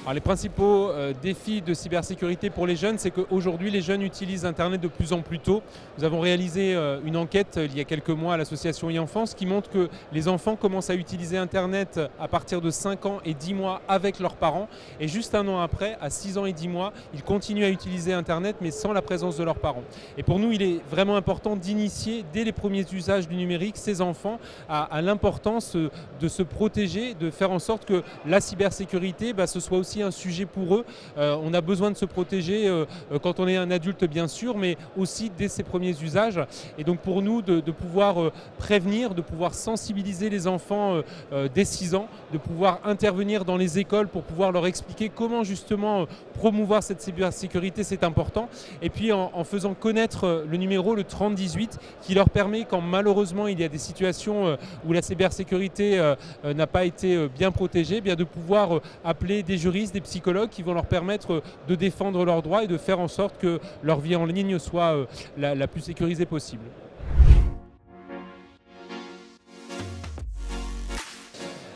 Alors, les principaux défis de cybersécurité pour les jeunes, c'est qu'aujourd'hui, les jeunes utilisent Internet de plus en plus tôt. Nous avons réalisé une enquête il y a quelques mois à l'association e-Enfance qui montre que les enfants commencent à utiliser Internet à partir de 5 ans et 10 mois avec leurs parents. Et juste un an après, à 6 ans et 10 mois, ils continuent à utiliser Internet mais sans la présence de leurs parents. Et pour nous, il est vraiment important d'initier dès les premiers usages du numérique ces enfants à l'importance de se protéger, de faire en sorte que la cybersécurité, ce soit aussi un sujet pour eux. On a besoin de se protéger quand on est un adulte bien sûr, mais aussi dès ses premiers usages. Et donc pour nous de pouvoir prévenir, de pouvoir sensibiliser les enfants dès 6 ans, de pouvoir intervenir dans les écoles pour pouvoir leur expliquer comment justement promouvoir cette cybersécurité, c'est important. Et puis en faisant connaître le numéro, le 3018, qui leur permet, quand malheureusement il y a des situations où la cybersécurité n'a pas été bien protégée, bien de pouvoir appeler des juristes, des psychologues qui vont leur permettre de défendre leurs droits et de faire en sorte que leur vie en ligne soit la plus sécurisée possible.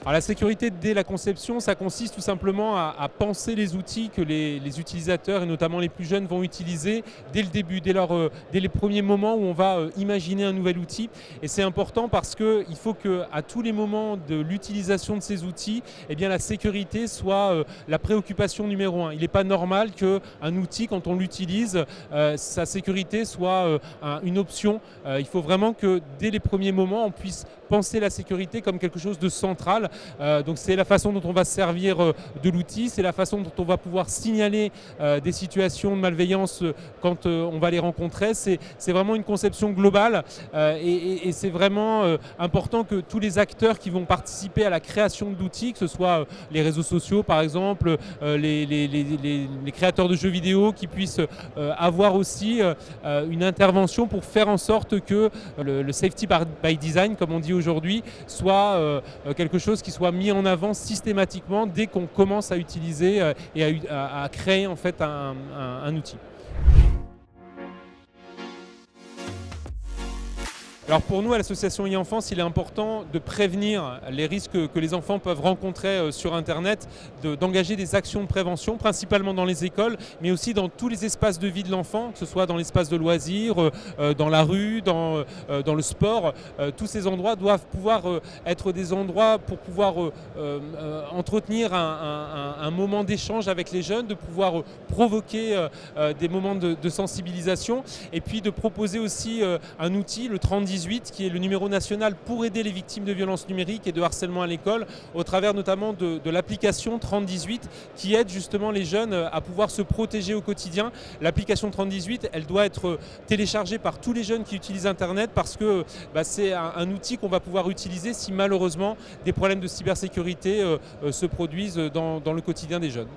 Alors la sécurité dès la conception, ça consiste tout simplement à penser les outils que les utilisateurs et notamment les plus jeunes vont utiliser dès le début, dès les premiers moments où on va imaginer un nouvel outil. Et c'est important parce qu'il faut qu'à tous les moments de l'utilisation de ces outils, la sécurité soit la préoccupation numéro 1. Il n'est pas normal qu'un outil, quand on l'utilise, sa sécurité soit une option. Il faut vraiment que dès les premiers moments, on puisse penser la sécurité comme quelque chose de central. Donc c'est la façon dont on va se servir de l'outil, c'est la façon dont on va pouvoir signaler des situations de malveillance quand on va les rencontrer. C'est vraiment une conception globale et c'est vraiment important que tous les acteurs qui vont participer à la création de l'outil, que ce soit les réseaux sociaux par exemple, les créateurs de jeux vidéo, qui puissent avoir aussi une intervention pour faire en sorte que le safety by design, comme on dit aujourd'hui, soit quelque chose qui soit mis en avant systématiquement dès qu'on commence à utiliser et à créer en fait un outil. Alors pour nous, à l'association e-Enfance, il est important de prévenir les risques que les enfants peuvent rencontrer sur Internet, d'engager des actions de prévention, principalement dans les écoles, mais aussi dans tous les espaces de vie de l'enfant, que ce soit dans l'espace de loisirs, dans la rue, dans le sport. Tous ces endroits doivent pouvoir être des endroits pour pouvoir entretenir un moment d'échange avec les jeunes, de pouvoir provoquer des moments de sensibilisation et puis de proposer aussi un outil, le 3018, qui est le numéro national pour aider les victimes de violences numériques et de harcèlement à l'école, au travers notamment de l'application 3018 qui aide justement les jeunes à pouvoir se protéger au quotidien. L'application 3018, elle doit être téléchargée par tous les jeunes qui utilisent Internet parce que c'est un outil qu'on va pouvoir utiliser si malheureusement des problèmes de cybersécurité se produisent dans le quotidien des jeunes.